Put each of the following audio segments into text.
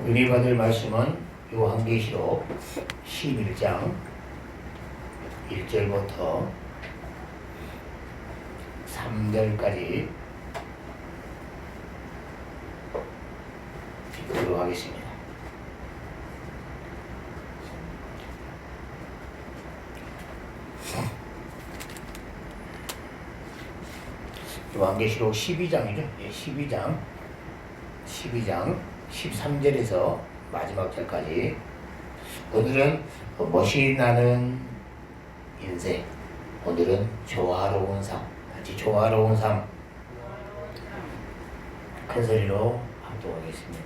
우리 받을 말씀은 요한계시록 11장 1절부터 3절까지 읽도록 하겠습니다. 요한계시록 12장이죠. 12장 13절에서 마지막 절까지. 오늘은 멋이 나는 인생, 오늘은 조화로운 삶, 같이 조화로운 삶 큰 소리로 합독하겠습니다.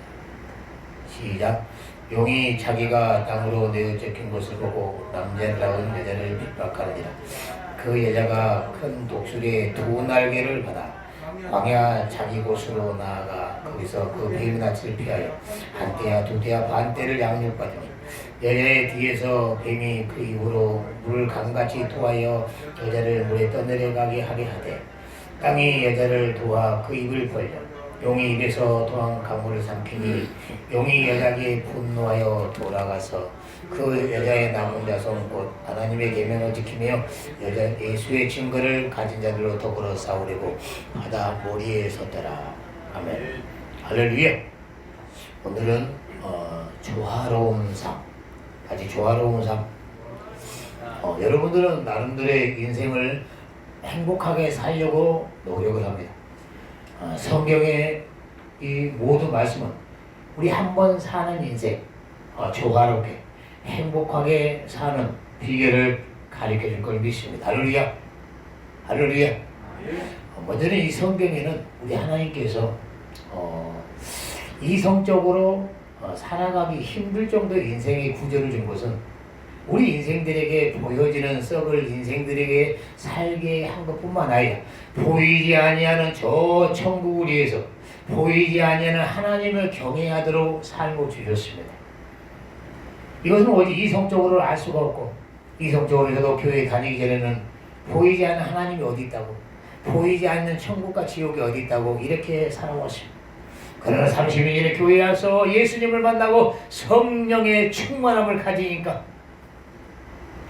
시작. 용이 자기가 땅으로 내어 쫓긴 것을 보고 남자를 낳은 여자를 핍박하느니라. 그 여자가 큰 독수리의 두 날개를 받아 광야 자기 곳으로 나아가 거기서 그 뱀낚시를 피하여 한때야 두때야 반때를 양육받으니 여자의 뒤에서 뱀이 그 입으로 물을 강같이 토하여 여자를 물에 떠내려가게 하게 하되 땅이 여자를 도와 그 입을 벌려 용이 입에서 토한 강물을 삼키니 용이 여자에게 분노하여 돌아가서 그 여자의 남은 자손 곧 하나님의 계명을 지키며 여자 예수의 증거를 가진 자들로 더불어 싸우려고 바다 모리에 섰더라. 아멘. 할렐루야. 오늘은 조화로운 삶, 아주 조화로운 삶. 여러분들은 나름대로의 인생을 행복하게 살려고 노력을 합니다. 성경의 이 모든 말씀은 우리 한 번 사는 인생 조화롭게 행복하게 사는 비결을 가르쳐 줄 걸 믿습니다. 할렐루야. 할렐루야. 먼저는 이 성경에는 우리 하나님께서 이성적으로 살아가기 힘들 정도의 인생의 구절을 준 것은 우리 인생들에게 보여지는 썩을 인생들에게 살게 한 것뿐만 아니라 보이지 아니하는 저 천국을 위해서 보이지 아니하는 하나님을 경외하도록 삶을 주셨습니다. 이것은 오직 이성적으로 알 수가 없고, 이성적으로 저도 교회 다니기 전에는 보이지 않는 하나님이 어디 있다고, 보이지 않는 천국과 지옥이 어디 있다고 이렇게 살아왔습니다. 그러나 30년 전에 교회에 와서 예수님을 만나고 성령의 충만함을 가지니까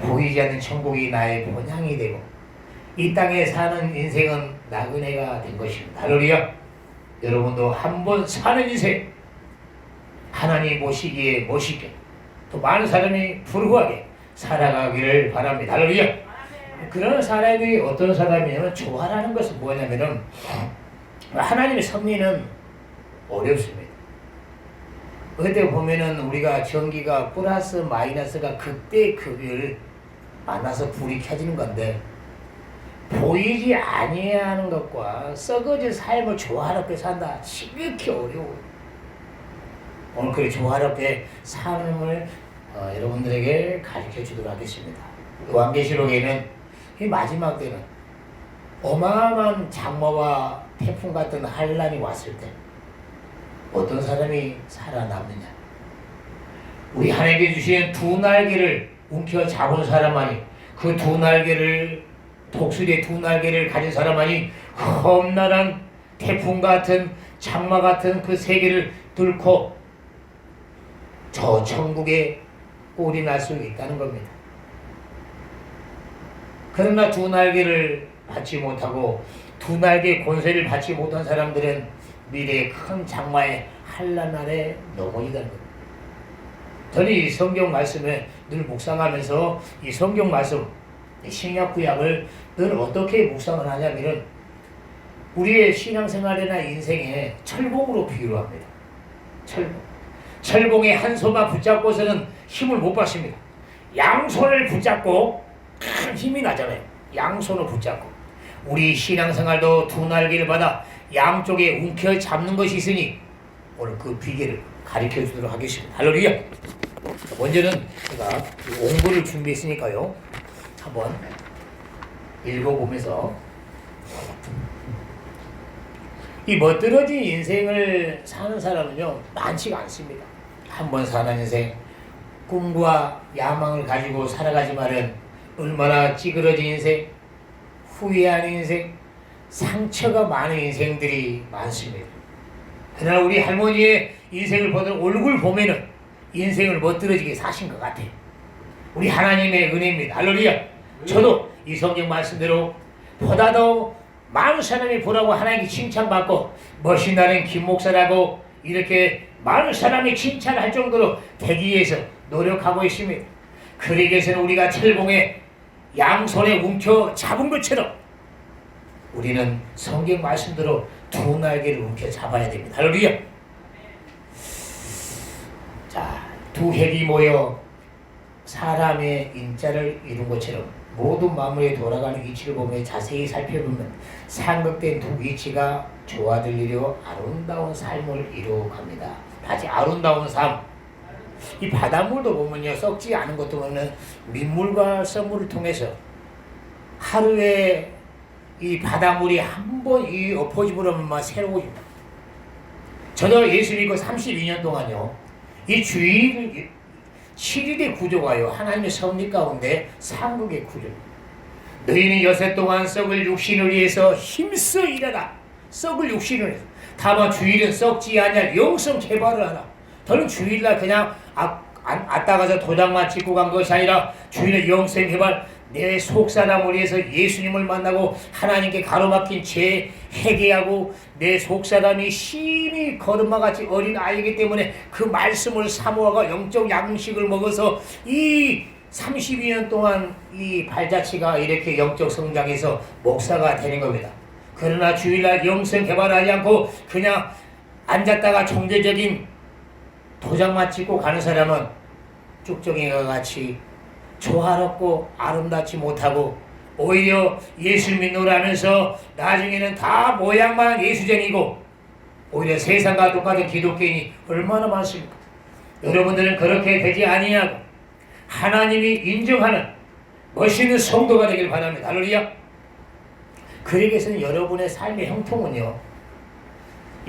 보이지 않는 천국이 나의 본향이 되고 이 땅에 사는 인생은 나그네가 된 것입니다. 할렐루야. 여러분도 한번 사는 인생 하나님 보시기에 멋있게 또 많은 사람이 불후하게 살아가기를 바랍니다. 할렐루야. 그런 사람이 어떤 사람이냐면 조화라는 것은 뭐냐면은 하나님의 섭리는 어렵습니다. 그때 보면은 우리가 전기가 플러스 마이너스가 그때 그걸 만나서 불이 켜지는 건데 보이지 아니하는 것과 썩어진 삶을 조화롭게 산다. 지극히 어려워요. 오늘 그 조화롭게 삶을 여러분들에게 가르쳐 주도록 하겠습니다. 요한계시록에는 이 마지막 때는 어마어마한 장마와 태풍 같은 환란이 왔을 때 어떤 사람이 살아남느냐? 우리 하나님께 주신 두 날개를 움켜 잡은 사람만이 그 두 날개를 독수리의 두 날개를 가진 사람만이 험난한 태풍 같은 장마 같은 그 세계를 뚫고 저 천국에 꼴이 날 수 있다는 겁니다. 그러나 두 날개를 받지 못하고 두 날개의 권세를 받지 못한 사람들은 미래의 큰 장마의 한란 아래 넘어지다는 겁니다. 저는 이 성경 말씀에 늘 묵상하면서 이 성경 말씀, 신약 구약을 늘 어떻게 묵상을 하냐면은 우리의 신앙생활이나 인생에 철봉으로 비유를 합니다. 철봉의 한 손만 붙잡고서는 힘을 못 받습니다. 양손을 붙잡고 큰 힘이 나잖아요. 양손을 붙잡고 우리 신앙생활도 두 날개를 받아 양쪽에 움켜 잡는 것이 있으니 오늘 그 비결을 가르쳐 주도록 하겠습니다. 할렐루야. 먼저는 제가 옹구를 준비했으니까요. 한번 읽어보면서 이 멋들어진 인생을 사는 사람은요 많지가 않습니다. 한번 사는 인생 꿈과 야망을 가지고 살아가지만은 얼마나 찌그러진 인생, 후회하는 인생, 상처가 많은 인생들이 많습니다. 그러나 우리 할머니의 인생을 보던 얼굴 보면은 인생을 멋들어지게 사신 것 같아요. 우리 하나님의 은혜입니다. 할렐루야. 저도 이 성경 말씀대로 보다 더 많은 사람이 보라고 하나님께 칭찬받고 멋있나는 김 목사라고 이렇게 많은 사람이 칭찬할 정도로 되기 위해서 노력하고 있습니다. 그러기 위해서는 우리가 철봉에 양손에 움켜 잡은 것처럼 우리는 성경 말씀대로 두 날개를 움켜 잡아야 됩니다. 할렐루야. 자, 두 핵이 모여 사람의 인자를 이룬 것처럼 모든 만물에 돌아가는 위치를 보며 자세히 살펴보면 삼각된 두 위치가 조화들리려 아름다운 삶을 이루어갑니다. 다시 아름다운 삶. 이 바닷물도 보면요, 썩지 않은 것도 보면 민물과 썩물을 통해서 하루에 이 바닷물이 한 번 이 엎어지면 새로워집니다. 저도 예수 믿고 32년 동안요, 이 주일 7일의 구조가요, 하나님의 섭리 가운데 상극의 구조. 너희는 여세 동안 썩을 육신을 위해서 힘써 일하라. 썩을 육신을 위해서. 다만 주일은 썩지 아니할 영성 개발을 하라. 더는 주일날 그냥 아따가서 도장만 찍고 간 것이 아니라 주일은 영성 개발, 내 속사람을 위해서 예수님을 만나고 하나님께 가로막힌 죄 회개하고 내 속사람이 심히 걸음마같이 어린 아이이기 때문에 그 말씀을 사모하고 영적 양식을 먹어서 이 32년 동안 이 발자취가 이렇게 영적 성장해서 목사가 되는 겁니다. 그러나 주일날 영성 개발하지 않고 그냥 앉았다가 종교적인 도장만 찍고 가는 사람은 쭉정이가 같이 조화롭고 아름답지 못하고 오히려 예수 믿노라면서 나중에는 다 모양만 예수쟁이고 오히려 세상과 똑같은 기독교인이 얼마나 많습니까? 여러분들은 그렇게 되지 아니하고 하나님이 인정하는 멋있는 성도가 되길 바랍니다. 할렐루야. 그러기 위해서는 여러분의 삶의 형통은요,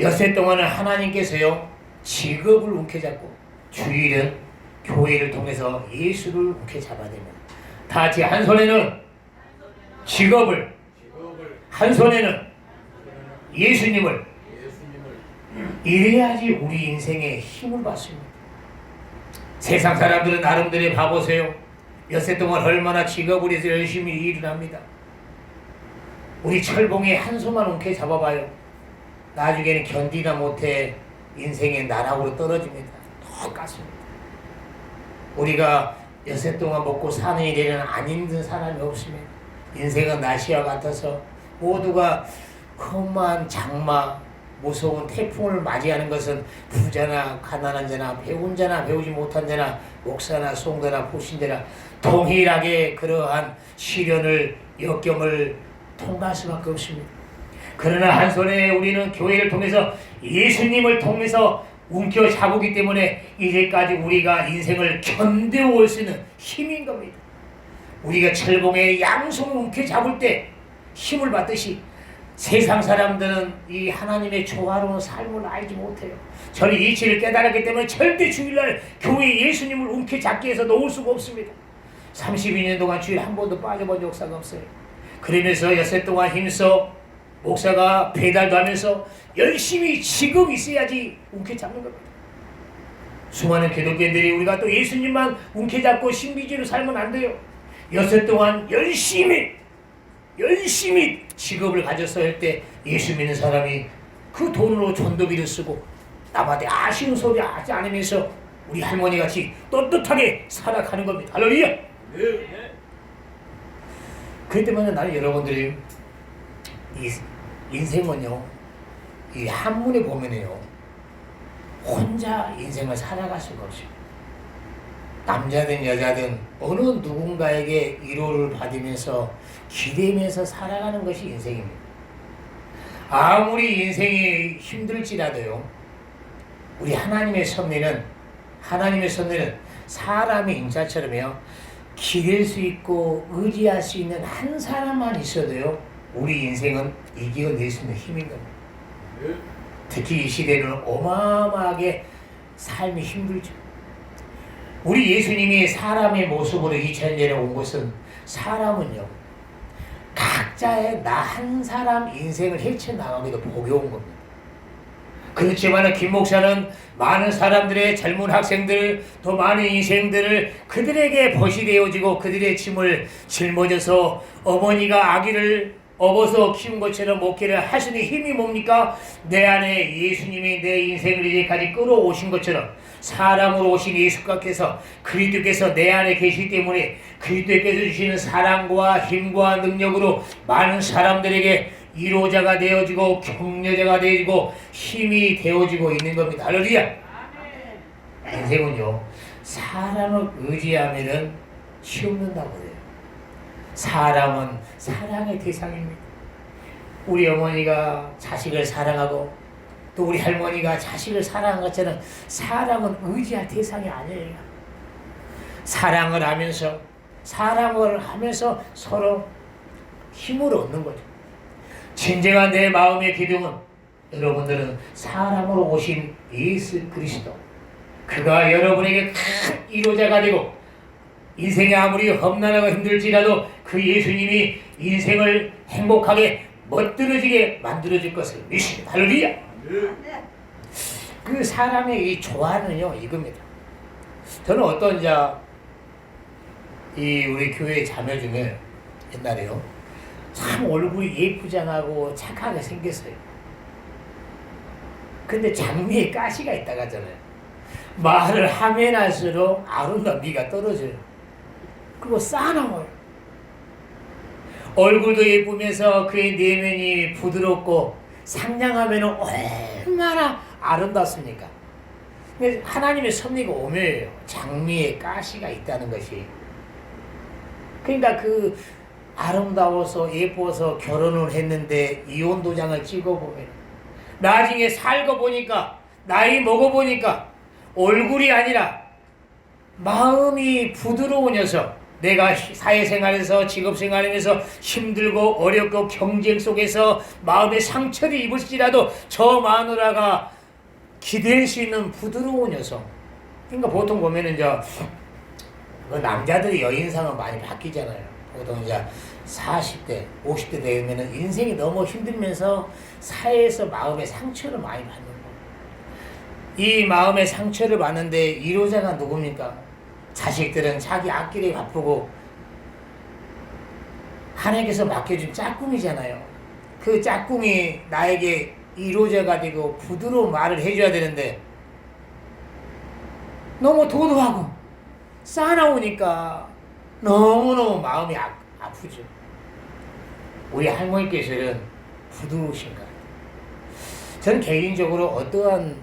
엿새 동안은 하나님께서요 직업을 움켜잡고 주일은 교회를 통해서 예수를 움켜잡아야 됩니다. 다 같이 한 손에는 직업을, 한 손에는 예수님을. 이래야지 우리 인생에 힘을 받습니다. 세상 사람들은 나름대로 봐보세요. 엿새 동안 얼마나 직업을 해서 열심히 일을 합니다. 우리 철봉에 한 손만 움켜잡아봐요. 나중에는 견디다 못해 인생의 나락으로 떨어집니다. 똑같습니다. 우리가 엿새 동안 먹고 사는 일에는 안 힘든 사람이 없습니다. 인생은 날씨와 같아서 모두가 험한 장마, 무서운 태풍을 맞이하는 것은 부자나 가난한 자나 배운 자나 배우지 못한 자나 목사나 송도나 포신자나 동일하게 그러한 시련을 역경을 통과할 수밖에 없습니다. 그러나 한 손에 우리는 교회를 통해서 예수님을 통해서 움켜잡기 때문에 이제까지 우리가 인생을 견뎌올 수 있는 힘인 겁니다. 우리가 철봉에 양손을 움켜잡을 때 힘을 받듯이 세상 사람들은 이 하나님의 조화로운 삶을 알지 못해요. 저는 이치를 깨달았기 때문에 절대 주일날 교회에 예수님을 움켜잡기 위해서 놓을 수가 없습니다. 32년 동안 주일 한 번도 빠져본 역사가 없어요. 그러면서 엿새 동안 힘써 목사가 배달도 하면서 열심히 직업이 있어야지 움켜잡는 겁니다. 수많은 기독교인들이 우리가 또 예수님만 움켜잡고 신비주의로 살면 안 돼요. 엿새 동안 열심히 직업을 가져서 할 때 예수 믿는 사람이 그 돈으로 전도비를 쓰고 남한테 아쉬운 소리 하지 않으면서 우리 할머니같이 떳떳하게 살아가는 겁니다. 할렐루야. 네. 그렇기 때문에 나는 여러분들이 이 인생은요, 이 한문에 보면요, 혼자 인생을 살아갈 수가 없어요. 남자든 여자든 어느 누군가에게 위로를 받으면서 기대면서 살아가는 것이 인생입니다. 아무리 인생이 힘들지라도요, 우리 하나님의 섭리는 사람의 인자처럼요, 기댈 수 있고 의지할 수 있는 한 사람만 있어도요, 우리 인생은 이겨낼 수 있는 힘인 겁니다. 특히 이 시대는 어마어마하게 삶이 힘들죠. 우리 예수님이 사람의 모습으로 2000년에 온 것은 사람은요, 각자의 나 한 사람 인생을 헤쳐나가기도 복이 온 겁니다. 그렇지만 김 목사는 많은 사람들의 젊은 학생들, 또 많은 인생들을 그들에게 벗이 되어지고 그들의 짐을 짊어져서 어머니가 아기를 업어서 키운 것처럼 목회를 하시는 힘이 뭡니까? 내 안에 예수님이 내 인생을 이제까지 끌어오신 것처럼 사람으로 오신 예수께서 그리스도께서 내 안에 계시기 때문에 그리스도께서 주시는 사랑과 힘과 능력으로 많은 사람들에게 위로자가 되어지고 격려자가 되어지고 힘이 되어지고 있는 겁니다. 할렐루야. 인생은요, 사람을 의지하면은 치우는다고 해요. 사람은 사랑의 대상입니다. 우리 어머니가 자식을 사랑하고 또 우리 할머니가 자식을 사랑한 것처럼 사람은 의지할 대상이 아니에요. 사랑을 하면서 서로 힘을 얻는 거죠. 진정한 내 마음의 기둥은 여러분들은 사람으로 오신 예수 그리스도, 그가 여러분에게 큰 위로자가 되고 인생이 아무리 험난하고 힘들지라도 그 예수님이 인생을 행복하게 멋들어지게 만들어줄 것을 믿습니다. 할렐루야. 그 사람의 이 조화는요 이겁니다. 저는 어떤 우리 교회 자매 중에 옛날에요 참 얼굴이 예쁘장하고 착하게 생겼어요. 근데 장미에 가시가 있다고 하잖아요. 말을 하면 할수록 아름다운 미가 떨어져요. 그리고 싸나워요. 얼굴도 예쁘면서 그의 내면이 부드럽고 상냥하면 얼마나 아름답습니까? 근데 하나님의 섭리가 오묘해요. 장미에 가시가 있다는 것이. 그러니까 그 아름다워서 예뻐서 결혼을 했는데 이혼 도장을 찍어보면 나중에 살고 보니까 나이 먹어보니까 얼굴이 아니라 마음이 부드러운 녀석, 내가 사회생활에서 직업생활하면서 힘들고 어렵고 경쟁 속에서 마음의 상처를 입을지라도 저 마누라가 기댈 수 있는 부드러운 녀석. 그러니까 보통 보면은 남자들이 여인상은 많이 바뀌잖아요. 보통 40대, 50대 되면은 인생이 너무 힘들면서 사회에서 마음의 상처를 많이 받는 거예요. 이 마음의 상처를 받는데 위로자가 누굽니까? 자식들은 자기 앞길에 바쁘고 하나님께서 맡겨준 짝꿍이잖아요. 그 짝꿍이 나에게 위로자가 되고 부드러운 말을 해줘야 되는데 너무 도도하고 싸나우니까 너무너무 마음이 아프죠. 우리 할머니께서는 부드러우신 것 같아요. 저는 개인적으로 어떠한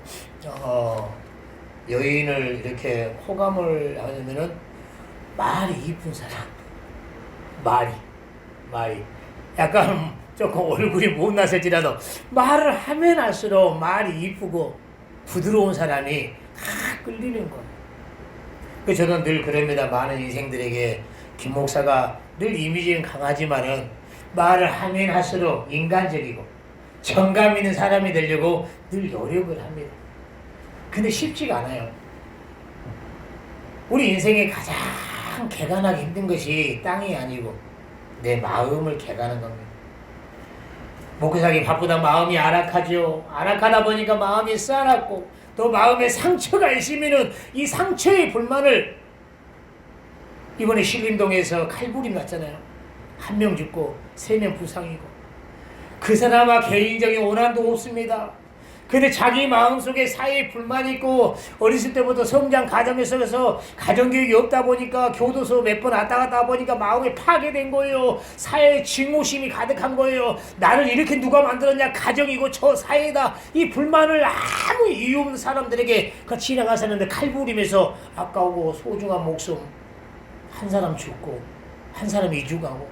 여인을 이렇게 호감을 하냐면은 말이 이쁜 사람. 말이 약간 조금 얼굴이 못나설지라도 말을 하면 할수록 말이 이쁘고 부드러운 사람이 다 끌리는 거예요. 그래서 저는 늘 그럽니다. 많은 인생들에게 김 목사가 늘 이미지는 강하지만은 말을 하면 할수록 인간적이고 정감 있는 사람이 되려고 늘 노력을 합니다. 근데 쉽지가 않아요. 우리 인생에 가장 개간하기 힘든 것이 땅이 아니고 내 마음을 개가는 겁니다. 목회사기 바쁘다 마음이 아락하죠. 아락하다 보니까 마음이 싸납고 또 마음에 상처가 있으면은 이 상처의 불만을 이번에 신림동에서 칼부림 났잖아요. 1명 죽고 3명 부상이고 그 사람아 개인적인 원한도 없습니다. 근데 자기 마음속에 사회에 불만이 있고 어렸을 때부터 성장 가정에 속에서 가정교육이 없다 보니까 교도소 몇 번 왔다 갔다 보니까 마음이 파괴된 거예요. 사회에 증오심이 가득한 거예요. 나를 이렇게 누가 만들었냐, 가정이고 저 사회다. 이 불만을 아무 이유 없는 사람들에게 지나가서는데 칼부림에서 아까우고 소중한 목숨 한 사람 죽고 한 사람이 이주가고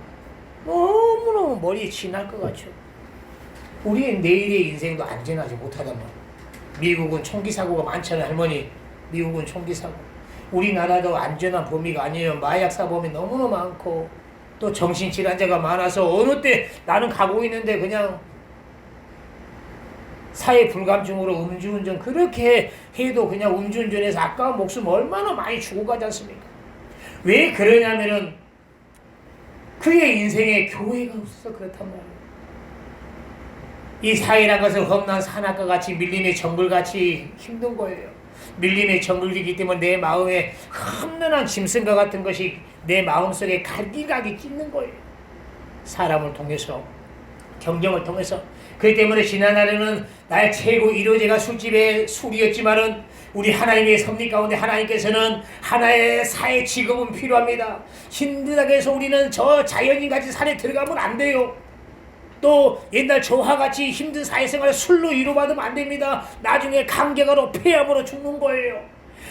너무너무 머리에 지날 것 같죠. 우리의 내일의 인생도 안전하지 못하단 말이에요. 미국은 총기 사고가 많잖아요. 할머니, 미국은 총기 사고. 우리나라도 안전한 범위가 아니에요. 마약 사범이 너무너무 많고 또 정신질환자가 많아서 어느 때 나는 가고 있는데 그냥 사회 불감증으로 음주운전 그렇게 해도 그냥 음주운전해서 아까운 목숨 얼마나 많이 죽어가지 않습니까? 왜 그러냐면은 그의 인생에 교회가 없어서 그렇단 말이에요. 이 사회란 것은 험난 산악과 같이 밀림의 정글같이 힘든 거예요. 밀림의 정글이기 때문에 내 마음에 험난한 짐승과 같은 것이 내 마음속에 갈기갈기 찢는 거예요. 사람을 통해서, 경쟁을 통해서. 그렇기 때문에 지난날에는 나의 최고 이로제가 술집의 술이었지만은 우리 하나님의 섭리 가운데 하나님께서는 하나의 사회 직업은 필요합니다. 힘들다고 해서 우리는 저 자연인같이 산에 들어가면 안 돼요. 또 옛날 저와 같이 힘든 사회생활을 술로 위로받으면 안 됩니다. 나중에 강제가로 폐암으로 죽는 거예요.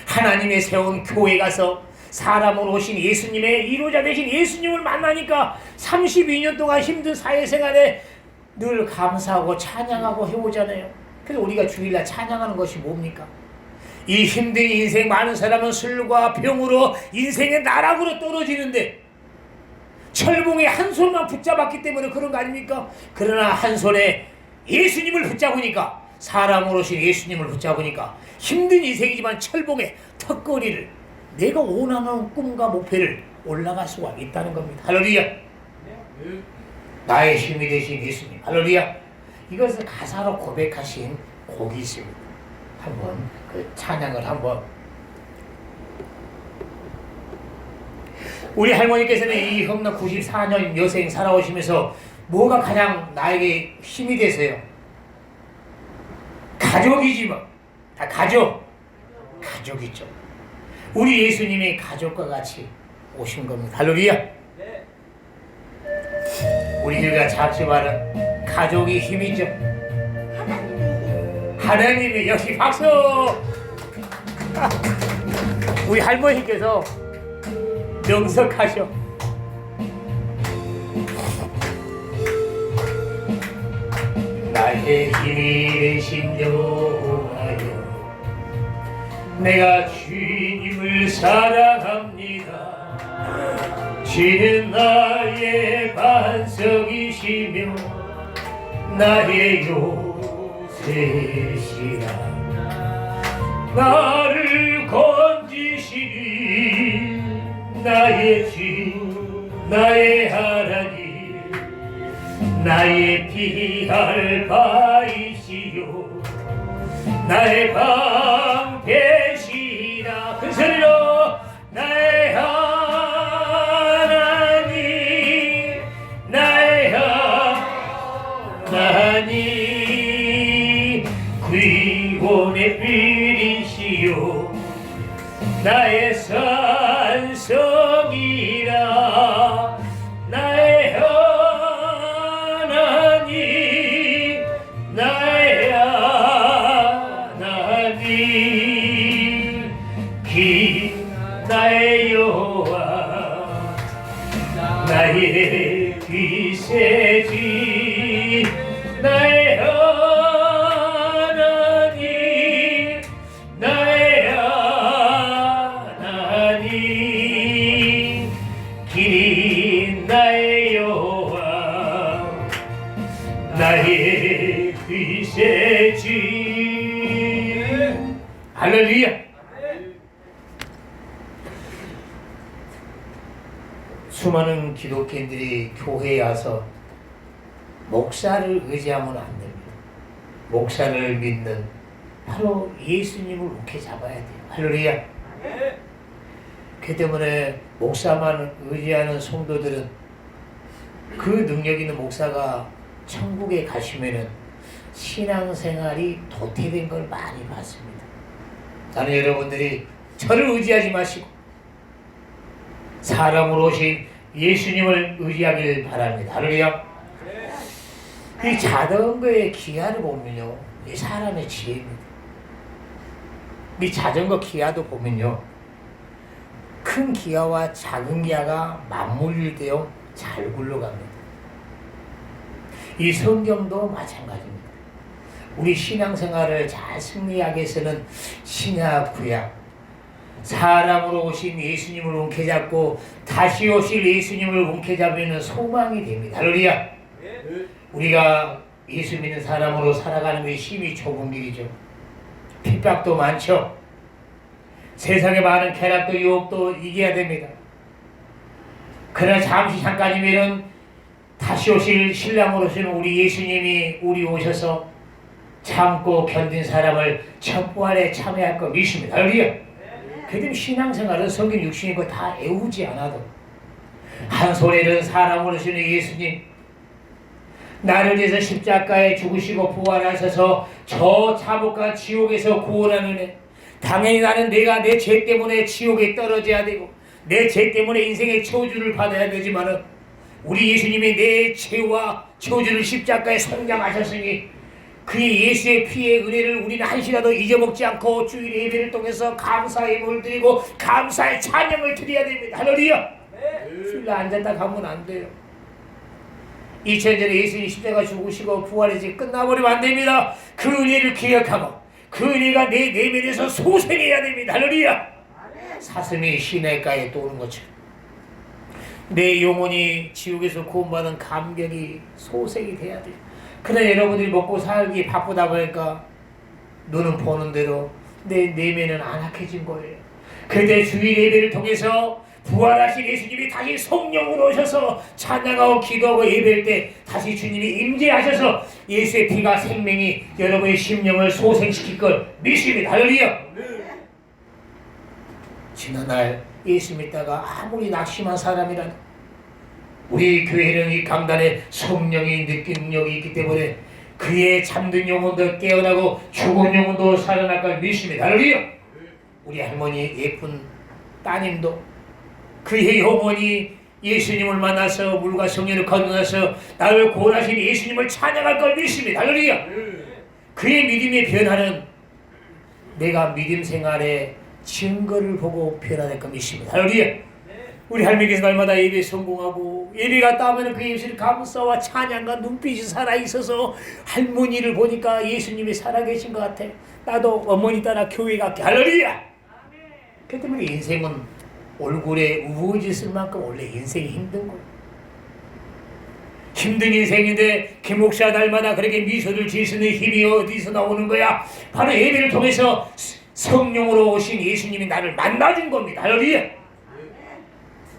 하나님의 세운 교회 가서 사람으로 오신 예수님의 이로자 되신 예수님을 만나니까 32년 동안 힘든 사회생활에 늘 감사하고 찬양하고 해오잖아요. 그래서 우리가 주일날 찬양하는 것이 뭡니까? 이 힘든 인생 많은 사람은 술과 병으로 인생의 나락으로 떨어지는데 철봉에 한 손만 붙잡았기 때문에 그런 거 아닙니까? 그러나 한 손에 예수님을 붙잡으니까, 사람으로 오신 예수님을 붙잡으니까 힘든 인생이지만 철봉에 턱걸이를, 내가 원하는 꿈과 목표를 올라갈 수가 있다는 겁니다. 할렐루야. 나의 힘이 되신 예수님. 할렐루야. 이것을 가사로 고백하신 곡이 있습니다. 한번 그 찬양을 한번. 우리 할머니께서는 이 험난 94년 여생 살아오시면서 뭐가 가장 나에게 힘이 되세요? 가족이지만, 다 가족이죠. 우리 예수님이 가족과 같이 오신 겁니다. 할렐루야. 우리 교회가 작지만은 가족이 힘이죠. 하나님이 역시 박수. 우리 할머니께서 명석하셔. 나의 힘이 되신 여호와여, 내가 주님을 사랑합니다. 주는 나의 반석이시며 나의 요새시라. 나를 건지시니 나의 주 나의 하나님, 나의 피할 바이시요 나의 방패시라. 큰 소리로 나의 하나님, 나의 하나님, 구원의 빛이시요 나의 산성이라. 나의 하나님, 나의 하나님, 나의 여호와, 나의 귀세지. 나의 하나님, 나의 하나님, 길이 나의 여호와, 나의 귀세지. 할렐루야. 수많은 기독교인들이 교회에 와서 목사를 의지하면 안 됩니다. 목사를 믿는 바로 예수님을 우게 잡아야 돼요. 할렐루야. 그 때문에 목사만 의지하는 성도들은, 그 능력 있는 목사가 천국에 가시면은 신앙생활이 도태된 걸 많이 봤습니다. 나는 여러분들이 저를 의지하지 마시고 사람으로 오신 예수님을 의지하길 바랍니다. 할렐루야. 이 자전거의 기아를 보면요, 이 사람의 지혜입니다. 이 자전거 기아도 보면요, 큰 기아와 작은 기아가 맞물릴 잘 굴러갑니다. 이 성경도 마찬가지입니다. 우리 신앙생활을 잘 승리하기 위해서는 신약 구약 사람으로 오신 예수님을 움켜잡고 다시 오실 예수님을 움켜잡으면 소망이 됩니다. 할렐루야. 우리가 예수 믿는 사람으로 살아가는 게 힘이 좁은 길이죠. 핍박도 많죠. 세상에 많은 쾌락도 유혹도 이겨야 됩니다. 그러나 잠깐이면은 다시 오실 신랑으로서는 우리 예수님이 우리 오셔서 참고 견딘 사람을 첫 부활에 참여할 거 믿습니다. 할렐루야. 그래도 신앙생활은 성경 육신이고 다 애우지 않아도 한 손에는 사람으로서는 예수님 나를 위해서 십자가에 죽으시고 부활하셔서 저 참혹한 지옥에서 구원하는 애. 당연히 나는 내가 내 죄 때문에 지옥에 떨어져야 되고 내 죄 때문에 인생의 저주를 받아야 되지만은 우리 예수님이 내 죄와 저주를 십자가에 성장하셨으니 그의 예수의 피의 은혜를 우리는 한시라도 잊어먹지 않고 주일 예배를 통해서 감사의 힘을 드리고 감사의 찬양을 드려야 됩니다. 할렐루야. 주일날 앉았다 가면 안 돼요. 2000년 전에 예수님이 십자가 죽으시고 부활해서 끝나버리면 안 됩니다. 그 은혜를 기억하고 그 은혜가 내 내면에서 소생해야 됩니다. 할렐루야. 사슴이 시냇가에 떠오른 것처럼 내 영혼이 지옥에서 구원받은 감격이 소생이 돼야 돼요. 그러나 여러분들이 먹고 살기 바쁘다 보니까 눈은 보는 대로 내 내면은 안악해진 거예요. 그때 주일 예배를 통해서 부활하신 예수님이 다시 성령으로 오셔서 찬양하고 기도하고 예배할 때 다시 주님이 임재하셔서 예수의 피가 생명이 여러분의 심령을 소생시킬 걸 믿습니다. 할렐루야. 지난날 예수 믿다가 아무리 낙심한 사람이라도 우리 교회는 이 강단에 성령의 능력이 있기 때문에 그의 잠든 영혼도 깨어나고 죽은 영혼도 살아날 걸 믿습니다. 할렐루야. 우리 할머니 예쁜 따님도 그의 영혼이 예수님을 만나서 물과 성령을 거듭나서 나를 구원하신 예수님을 찬양할 걸 믿습니다. 할렐루야. 그의 믿음의 변화는 내가 믿음 생활의 증거를 보고 변화될 걸 믿습니다. 할렐루야. 우리 할머니께서 날마다 예배 성공하고 예배 갔다 하면 그 예수님 감사와 찬양과 눈빛이 살아있어서 할머니를 보니까 예수님이 살아계신 것 같아. 나도 어머니 따라 교회 갈게. 할렐루야. 그 때문에 인생은 얼굴에 우거졌을 만큼 원래 인생이 힘든 거예요. 힘든 인생인데 김목사 날마다 그렇게 미소를 지을 수 있는 힘이 어디서 나오는 거야? 바로 예배를 통해서 성령으로 오신 예수님이 나를 만나준 겁니다. 할렐루야.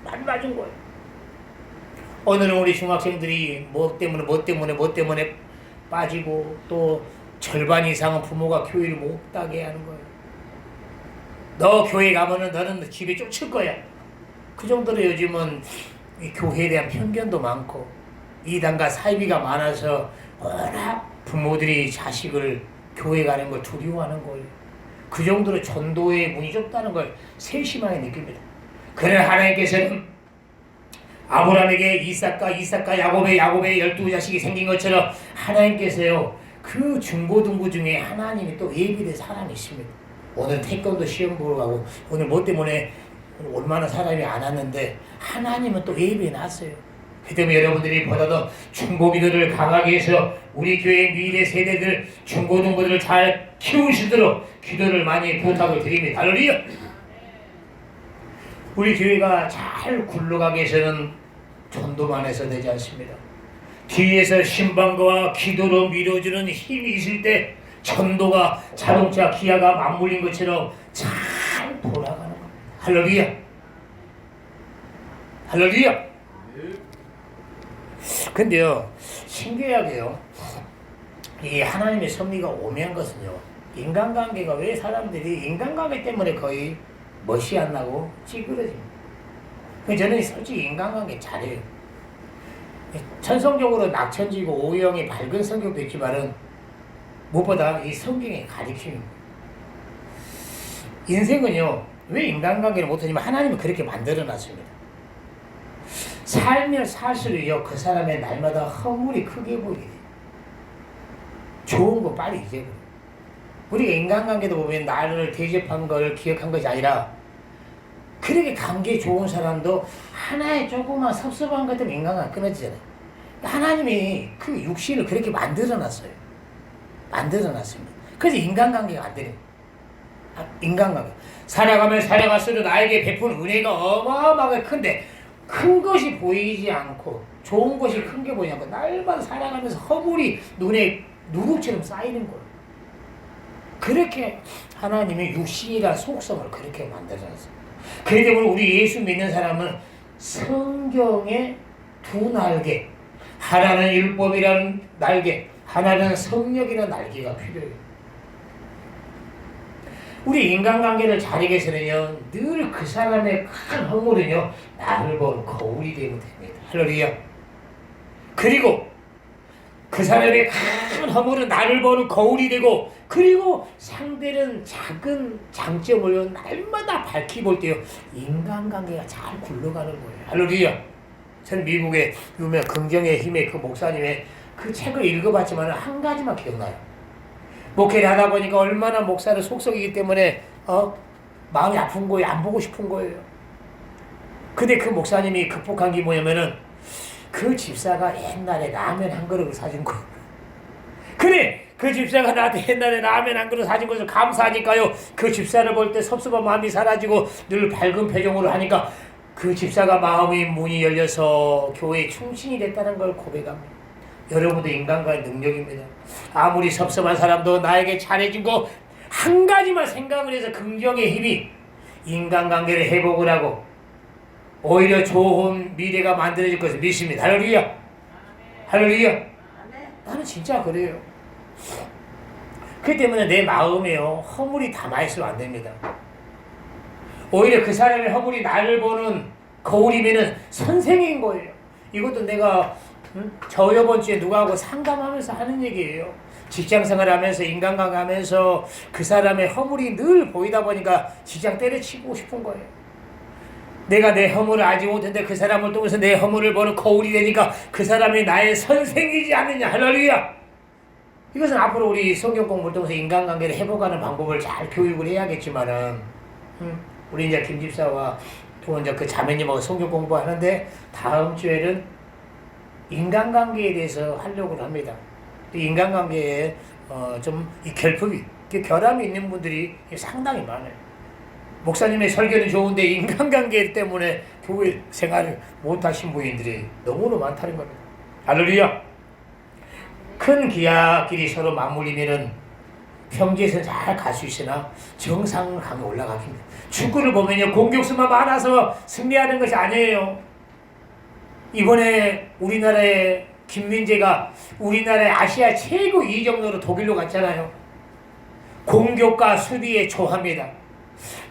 만나준 거예요. 오늘은 우리 중학생들이 뭐 때문에 빠지고 또 절반 이상은 부모가 교회를 못 가게 하는 거예요. 너 교회 가면은 너는 집에 쫓을 거야. 그 정도로 요즘은 이 교회에 대한 편견도 많고 이단과 사이비가 많아서 워낙 부모들이 자식을 교회 가는 걸 두려워하는 거예요. 그 정도로 전도의 문이 좁다는 걸 세심하게 느낍니다. 그러나 하나님께서는 아브라함에게 이삭과 야곱의 12자식이 생긴 것처럼 하나님께서요 그 중고등부 중에 하나님이 또 예비된 사람이 있습니다. 오늘 태권도 시험 보러 가고 오늘 뭐 때문에 얼마나 사람이 안 왔는데 하나님은 또 예비해 놨어요. 그 때문에 여러분들이 보다도 중보기도를 강하게 해서 우리 교회 미래 세대들 중고등부들을 잘 키우시도록 기도를 많이 부탁을 드립니다. 할렐루야. 우리 교회가 잘 굴러가게 해서는 전도만 해서 되지 않습니다. 뒤에서 신방과 기도로 밀어주는 힘이 있을 때 전도가 자동차 기아가 맞물린 것처럼 잘 돌아가는 겁니다. 할렐루야. 할렐루야. 근데요 신기하게요 이 하나님의 섭리가 오묘한 것은요 인간관계가 왜 사람들이 인간관계 때문에 거의 멋이 안 나고 찌그러집니다. 저는 솔직히 인간관계 잘해요. 천성적으로 낙천지고 오형이 밝은 성격도 있지만은 무엇보다 이 성경의 가르침입니다. 인생은요 왜 인간관계를 못하냐면 하나님은 그렇게 만들어놨습니다. 살면 살수록요 그 사람의 날마다 허물이 크게 보이게 돼요. 좋은 거 빨리 잊어버려요. 우리가 인간관계도 보면 나를 대접한 걸 기억한 것이 아니라 그렇게 관계 좋은 사람도 하나의 조그만 섭섭한 것 때문에 인간관계 끊어지잖아요. 하나님이 그 육신을 그렇게 만들어놨어요. 만들어놨습니다. 그래서 인간관계가 안 되는 인간관계. 살아갈수록 나에게 베푼 은혜가 어마어마하게 큰데 큰 것이 보이지 않고 좋은 것이 큰 게 보이지 않고 날마다 살아가면서 허물이 눈에 누룩처럼 쌓이는 거예요. 그렇게 하나님이 육신이란 속성을 그렇게 만들어놨어요. 그렇기 때문에 우리 예수 믿는 사람은 성경의 두 날개, 하나는 율법이라는 날개, 하나는 성령이라는 날개가 필요해요. 우리 인간관계를 잘하기 위해서는요, 늘 그 사람의 큰 허물은요, 나를 보는 거울이 되면 됩니다. 할렐루야. 그리고 그 사람의 큰 허물은 나를 보는 거울이 되고, 그리고 상대는 작은 장점을 날마다 밝히 볼 때요, 인간관계가 잘 굴러가는 거예요. 할렐루야. 저는 미국의 유명 긍정의 힘의 그 목사님의 그 책을 읽어봤지만 한 가지만 기억나요. 목회를 하다 보니까 얼마나 목사를 속썩이기 때문에 마음이 아픈 거예요. 안 보고 싶은 거예요. 근데 그 목사님이 극복한 게 뭐냐면은 그 집사가 옛날에 라면 한 그릇을 사준 거예요. 그래, 그 집사가 나한테 옛날에 라면 한 그릇 사준 것을 감사하니까요, 그 집사를 볼 때 섭섭한 마음이 사라지고 늘 밝은 표정으로 하니까 그 집사가 마음의 문이 열려서 교회에 충신이 됐다는 걸 고백합니다. 여러분도 인간과의 능력입니다. 아무리 섭섭한 사람도 나에게 잘해준 거 한 가지만 생각을 해서 긍정의 힘이 인간관계를 회복을 하고 오히려 좋은 미래가 만들어질 것을 믿습니다. 할렐루야. 할렐루야. 나는 진짜 그래요. 그렇기 때문에 내 마음에요, 허물이 담아있으면 안 됩니다. 오히려 그 사람의 허물이 나를 보는 거울이면은 선생인 거예요. 이것도 내가 저번 주에 누구하고 상담하면서 하는 얘기예요. 직장생활 하면서 인간관계 하면서 그 사람의 허물이 늘 보이다 보니까 직장 때려치고 싶은 거예요. 내가 내 허물을 알지 못했는데 그 사람을 통해서 내 허물을 보는 거울이 되니까 그 사람이 나의 선생이지 않느냐. 할렐루야. 이것은 앞으로 우리 성경 공부를 통해서 인간관계를 회복하는 방법을 잘 교육을 해야겠지만은 우리 이제 김 집사와 또 이제 그 자매님하고 성경 공부하는데 다음 주에는 인간관계에 대해서 하려고 합니다. 인간관계에 좀 이 결핍이, 결함이 있는 분들이 상당히 많아요. 목사님의 설교는 좋은데 인간관계 때문에 교회 생활을 못하신 부인들이 너무나 많다는 겁니다. 할렐루야. 큰 기약끼리 서로 맞물리면은 평지에서 잘 갈 수 있으나 정상을 향해 올라가기. 축구를 보면요, 공격수만 많아서 승리하는 것이 아니에요. 이번에 우리나라의 김민재가 우리나라의 아시아 최고 이적으로 독일로 갔잖아요. 공격과 수비의 조합입니다.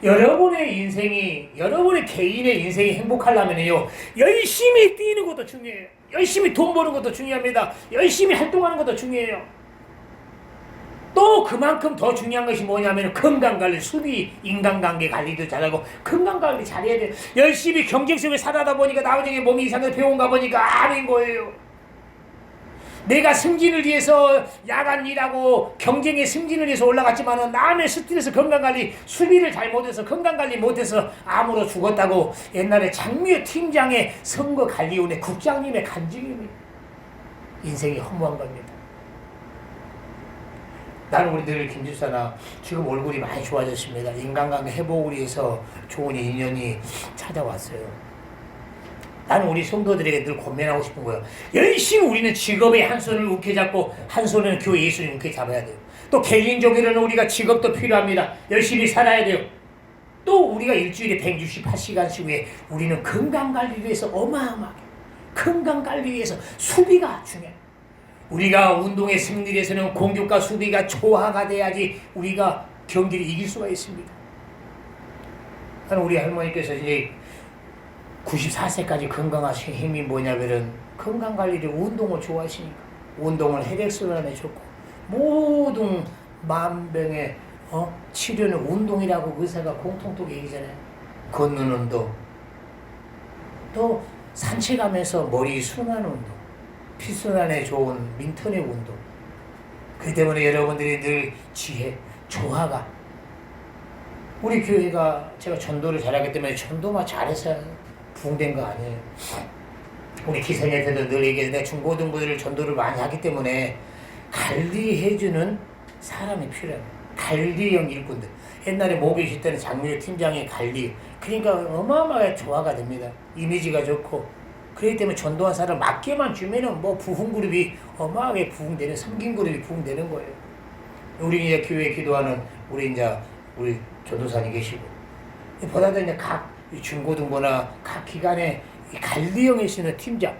여러분의 인생이, 여러분의 개인의 인생이 행복하려면요, 열심히 뛰는 것도 중요해요. 열심히 돈 버는 것도 중요합니다. 열심히 활동하는 것도 중요해요. 또 그만큼 더 중요한 것이 뭐냐면 건강관리, 수비, 인간관계 관리도 잘하고 건강관리 잘해야 돼요. 열심히 경쟁 속에 살아다 보니까 나중에 몸이 이상해서 병원 가보니까 암인 거예요. 내가 승진을 위해서 야간 일하고 경쟁의 승진을 위해서 올라갔지만은 남의 스트레스 건강관리, 수비를 잘못해서 건강관리 못해서 암으로 죽었다고 옛날에 장미호 팀장의 선거관리위원회 국장님의 간증입니다. 인생이 허무한 겁니다. 나는 우리 늘 김집사나 지금 얼굴이 많이 좋아졌습니다. 인간관계 회복을 위해서 좋은 인연이 찾아왔어요. 나는 우리 성도들에게 늘 권면하고 싶은 거예요. 열심히 우리는 직업의 한 손을 우게 잡고 한 손은 교회 예수님 우게 잡아야 돼요. 또 개인적으로는 우리가 직업도 필요합니다. 열심히 살아야 돼요. 또 우리가 일주일에 168시간씩 후에 우리는 건강관리를 위해서 어마어마하게 건강관리를 위해서 수비가 중요해요. 우리가 운동의 승리를 위해서는 공격과 수비가 조화가 돼야지 우리가 경기를 이길 수가 있습니다. 나는 우리 할머니께서 이제 94세까지 건강하신 힘이 뭐냐면은 건강관리를 운동을 좋아하시니까 운동을 혈액순환에 좋고 모든 만병의 치료는 운동이라고 의사가 공통되게 얘기잖아요. 걷는 운동, 또 산책하면서 머리 순환 운동, 피순환에 좋은 민턴의 운동. 그 때문에 여러분들이 늘 지혜, 조화가, 우리 교회가 제가 전도를 잘하기 때문에 전도만 잘해서 부흥된 거 아니에요. 우리 기성한테도 늘 얘기해서 내가 중고등부들을 전도를 많이 하기 때문에 관리해주는 사람이 필요해요. 관리형 일꾼들. 옛날에 목에 있을 때는 장미호 팀장의 관리. 그러니까 어마어마하게 조화가 됩니다. 이미지가 좋고. 그렇기 때문에 전도한 사람 맡겨만 주면은 뭐 부흥그룹이 어마하게 부흥되는, 섬김그룹이 부흥되는 거예요. 우리 이제 교회에 기도하는 우리 전도사님 계시고. 보다도 이제 각 중고등부나 각 기관에 관리형에 쓰는 팀장,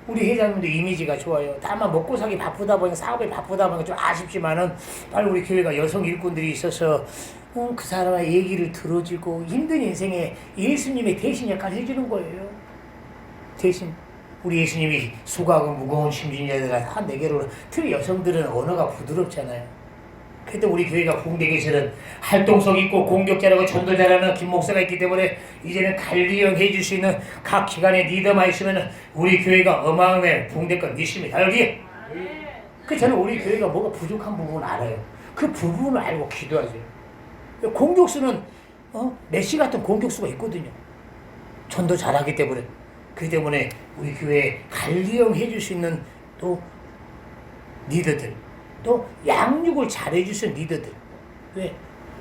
우리 회장님도 이미지가 좋아요. 다만 먹고 살기 바쁘다 보니까 사업에 바쁘다 보니까 좀 아쉽지만은 빨리 우리 교회가 여성 일꾼들이 있어서 그 사람의 얘기를 들어주고 힘든 인생에 예수님의 대신 역할을 해주는 거예요. 대신 우리 예수님이 수고하고 무거운 심진자들아 다 내게로 특히 여성들은 언어가 부드럽잖아요. 그때 우리 교회가 부흥대교에서는 활동성 있고 공격자라고 전도 잘하는 김 목사가 있기 때문에 이제는 관리형 해줄 수 있는 각 기관의 리더만 있으면 우리 교회가 어마어마한 부흥될 건 믿습니다. 여기 그 저는 우리 교회가 뭐가 부족한 부분을 알아요. 그 부분을 알고 기도하죠. 공격수는 메시 같은 공격수가 있거든요. 전도 잘하기 때문에. 그 때문에 우리 교회에 관리형 해줄 수 있는 또 리더들, 또 양육을 잘해줄 수 있는 리더들. 왜?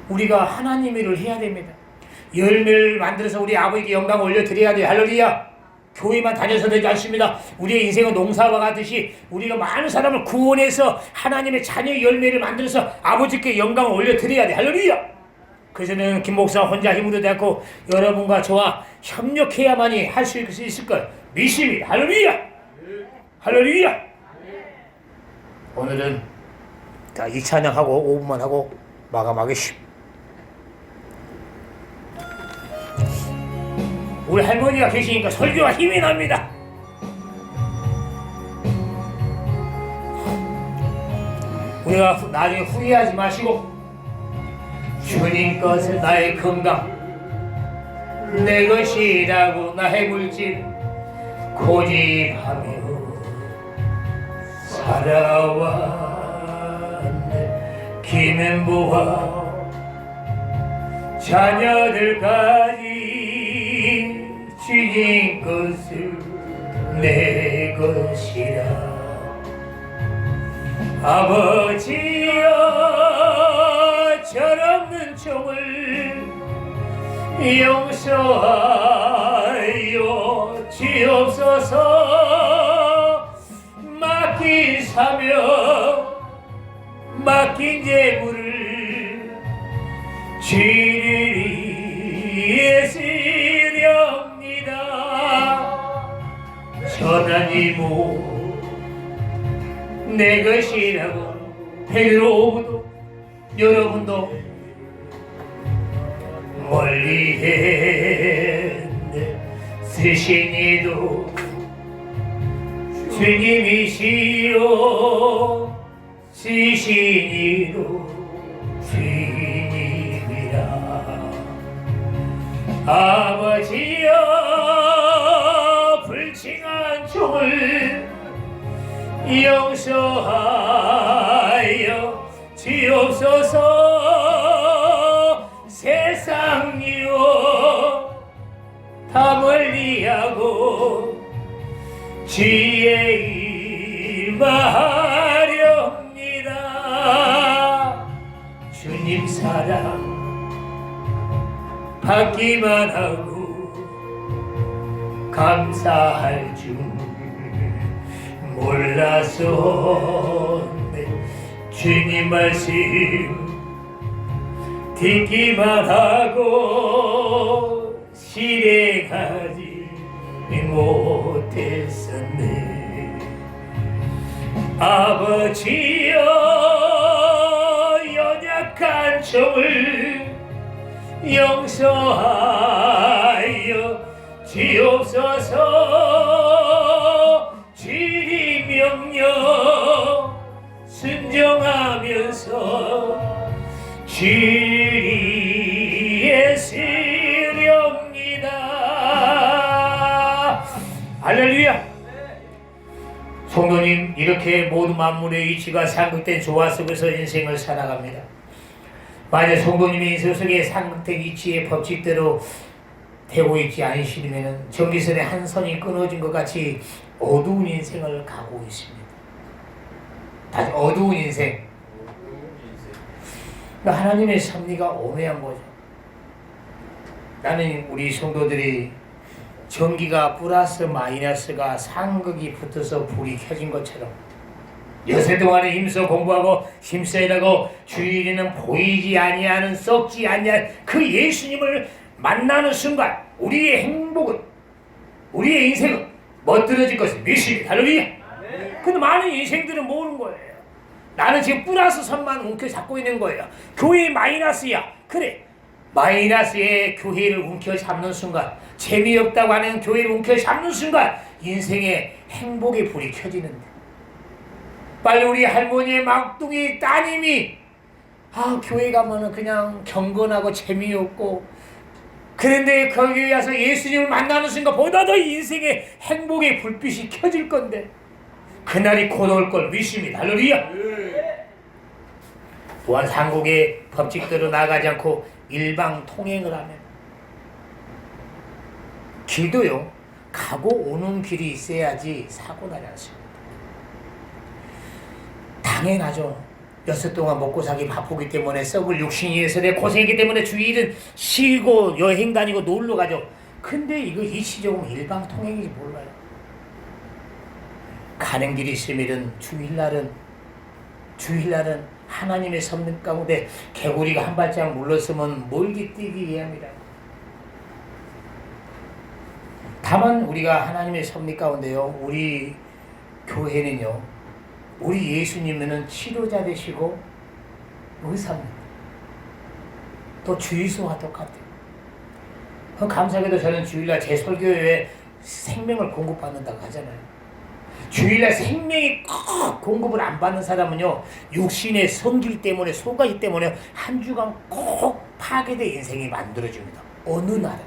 우리가 하나님의 일을 해야 됩니다. 열매를 만들어서 우리 아버지께 영광을 올려드려야 돼요. 할렐루야. 교회만 다녀서 되지 않습니다. 우리의 인생은 농사와 같듯이 우리가 많은 사람을 구원해서 하나님의 자녀의 열매를 만들어서 아버지께 영광을 올려드려야 돼. 할렐루야. 그래서는 김 목사 혼자 힘으로 되었고 여러분과 저와 협력해야만이 할 수 있을 걸 믿습니다. 할렐루야. 할렐루야. 오늘은 자, 이 찬양하고 5분만 하고 마감하겠습니다. 우리 할머니가 계시니까 설교가 힘이 납니다. 우리가 나중에 후회하지 마시고 주님 것은 나의 건강 내 것이라고 나의 물질 고집하며 살아왔네. 김앤부와 자녀들까지 주님 것을 내 것이라. 아버지여 철없는 종을 용서하여 주옵소서. 맡긴 사명 맡긴 재물을 주를 위해 쓰렵니다. 전하니모 내 것이라고 베드로도 여러분도 멀리했네. 쓰신 이도 주님이시요 쓰신 이도 주님이라. 아버지여 불칭한 종을 용서하여 주옵소서. 세상이여 다 멀리하고 주의 일마하렵니다. 주님 사랑 받기만 하고 감사할 줄 몰라서 주님 말씀 듣기만 하고 실행하지 못했었네. 아버지여 연약한 종을 용서하여 주옵소서. 주님 명령 순종하면서 주의 쓰렵니다. 할렐루야. 성도님, 이렇게 모든 만물의 이치가 상극된 조화 속에서 인생을 살아갑니다. 만약 성도님의 인생 속에 상극된 이치의 법칙대로 되고 있지 않으시면 전기선의 한 선이 끊어진 것 같이 어두운 인생을 가고 있습니다. 다시 어두운 인생. 하나님의 섭리가 오묘한 거죠. 나는 우리 성도들이 전기가 플러스 마이너스가 상극이 붙어서 불이 켜진 것처럼 여세 동안에 힘써 공부하고 힘써 일하고 주일에는 보이지 아니하는 썩지 아니할 그 예수님을 만나는 순간 우리의 행복은, 우리의 인생은 멋들어질 것을 믿습니다. 할렐루야. 근데 많은 인생들은 모르는 거예요. 나는 지금 플러스 선만 움켜잡고 있는 거예요. 교회 마이너스야. 그래. 마이너스에 교회를 움켜잡는 순간, 재미없다고 하는 교회를 움켜잡는 순간 인생의 행복의 불이 켜지는데, 빨리 우리 할머니의 막둥이 따님이 교회 가면은 그냥 경건하고 재미없고, 그런데 거기 와서 예수님을 만나는 순간 보다 더 인생의 행복의 불빛이 켜질 건데, 그날이 곧 올 걸 믿습니다. 할렐루야. 또한 한국의 법칙대로 나가지 않고 일방 통행을 하면, 길도요, 가고 오는 길이 있어야지 사고 나지 않습니다. 당연하죠. 6 동안 먹고 사기 바쁘기 때문에 썩을 육신이 위해서 내 고생이기 때문에 주일은 쉬고 여행 다니고 놀러 가죠. 근데 이거 일시적으로 일방 통행인지 몰라요. 가는 길이 있으면 주일날은 하나님의 섭리 가운데 개구리가 한 발짝 물렀으면 멀리 뛰기 위함이라. 다만 우리가 하나님의 섭리 가운데요, 우리 교회는요, 우리 예수님은 치료자 되시고 의사입니다. 또 주의소와 똑같아요. 감사하게도 저는 주일날 제 설교에 생명을 공급받는다고 하잖아요. 주일날 생명이 꼭 공급을 안 받는 사람은요, 육신의 성질 때문에, 소가지 때문에 한 주간 꼭 파괴된 인생이 만들어집니다. 어느 날은.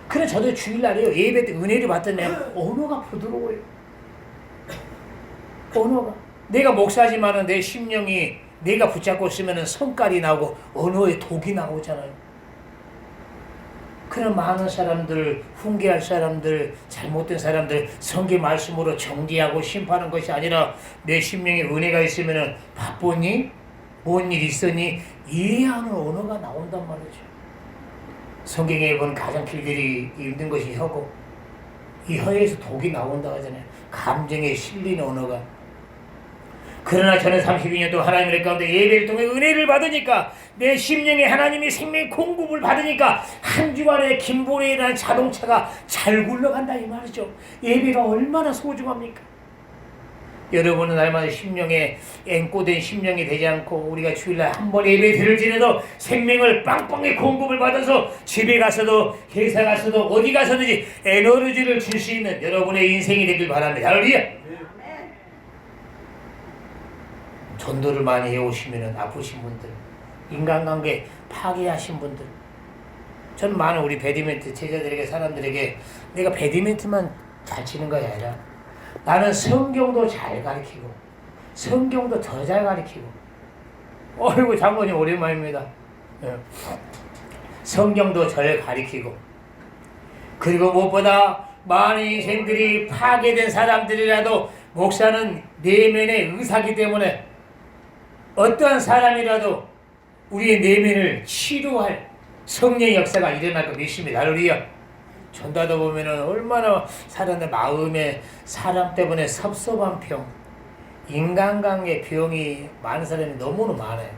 그래, 저도 주일날에요, 예배 때 은혜를 받더니 언어가 부드러워요. 언어가. 내가 목사지만은 내 심령이 내가 붙잡고 있으면 성깔이 나오고 언어에 독이 나오잖아요. 그런 많은 사람들, 훈계할 사람들, 잘못된 사람들 성경 말씀으로 정죄하고 심판하는 것이 아니라 내 심령에 은혜가 있으면 바쁘니? 뭔 일 있으니? 이해하는 언어가 나온단 말이죠. 성경에 보면 가장 길들이 힘든 것이 혀고, 이 혀에서 독이 나온다고 하잖아요. 감정에 실리는 언어가. 그러나 저는 32년 동안 하나님의 가운데 예배를 통해 은혜를 받으니까, 내 심령에 하나님이 생명의 공급을 받으니까 한 주간에 김보레라는 자동차가 잘 굴러간다 이 말이죠. 예배가 얼마나 소중합니까? 여러분은 날마다 심령에 앵꼬된 심령이 되지 않고, 우리가 주일날 한 번 예배 드릴지라도 생명을 빵빵히 공급을 받아서 집에 가서도 회사 가서도 어디 가서든지 에너지를 줄 수 있는 여러분의 인생이 되길 바랍니다. 할렐루야. 전도를 많이 해오시면 아프신 분들, 인간관계 파괴하신 분들, 저는 많은 우리 배드민턴 제자들에게, 사람들에게 내가 배드민턴만 잘 치는 것이 아니라 나는 성경도 잘 가르치고 성경도 더 잘 가르치고. 어이구, 장모님 오랜만입니다. 성경도 잘 가르치고, 그리고 무엇보다 많은 인생들이 파괴된 사람들이라도 목사는 내면의 의사기 때문에 어떠한 사람이라도 우리의 내면을 치료할 성령의 역사가 일어날 거 믿습니다. 할렐루야. 전도하다 보면은 얼마나 사람들 마음에 사람 때문에 섭섭한 병, 인간관계 병이 많은 사람이 너무나 많아요.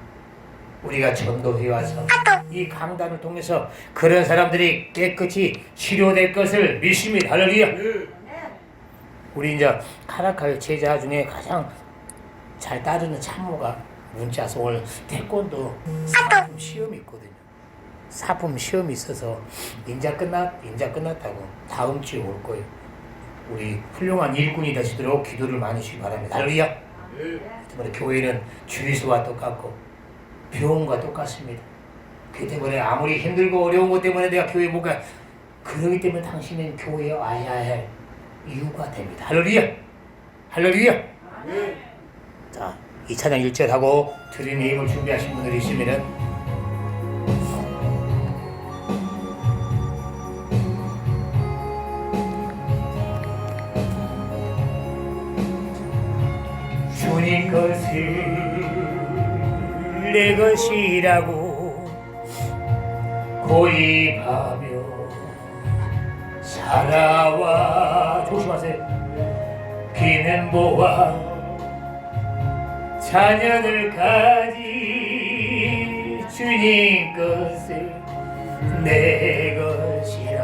우리가 전도해 와서 이 강단을 통해서 그런 사람들이 깨끗이 치료될 것을 믿습니다. 할렐루야. 우리 이제 카라카의 제자 중에 가장 잘 따르는 참모가 문자서 오늘 태권도 사품 시험이 있거든요. 사품 시험이 있어서 인자 끝났다고 다음 주에 올 거예요. 우리 훌륭한 일꾼이 되시도록 기도를 많이 주시기 바랍니다. 할렐루야. 때문에 교회는 주의소와 똑같고 병원과 똑같습니다. 그 때문에 아무리 힘들고 어려운 것 때문에 내가 교회 못 가, 그러기 때문에 당신은 교회에 와야 할 이유가 됩니다. 할렐루야. 할렐루야. 자, 2차장 1절 하고 드림의 힘을 준비하신 분들이 있으면은 주님 것을 내 것이라고 고집하며 살아와. 조심하세요. 비는 보아 자녀들 가지 주님 것을 내 것이라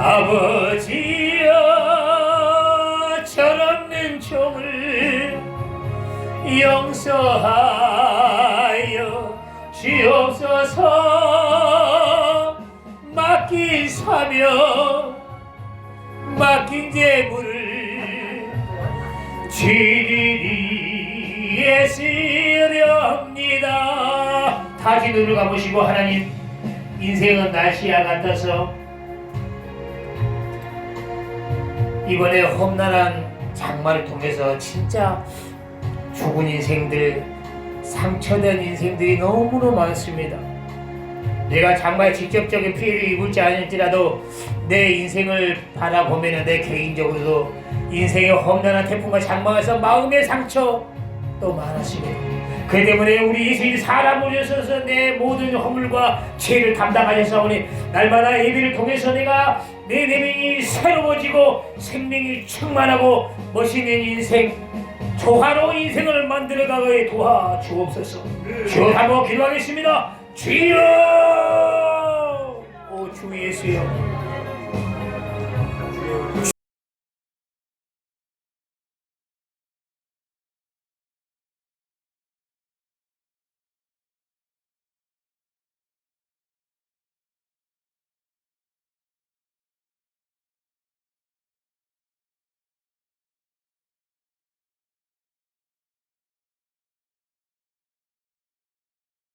아버지여 철없는 종을 용서하여 주옵소서. 맡긴 사명 맡긴 재물을 주님이 예수렵니다. 다시 눈을 감으시고 하나님, 인생은 날씨와 같아서 이번에 험난한 장마를 통해서 진짜 죽은 인생들, 상처된 인생들이 너무나 많습니다. 내가 장마에 직접적인 피해를 입을지 아닐지라도 내 인생을 바라보면 내 개인적으로도 인생의 험난한 태풍과 장마에서 마음의 상처도 많았습니다. 그 때문에 우리 예수님이 사람을 위해서 내 모든 허물과 죄를 담당하셨사오니 날마다 예배를 통해서 내가 내 내면이 새로워지고 생명이 충만하고 멋있는 인생, 조화로운 인생을 만들어가게 도와주옵소서. 주여 한번 기도하겠습니다. 주여!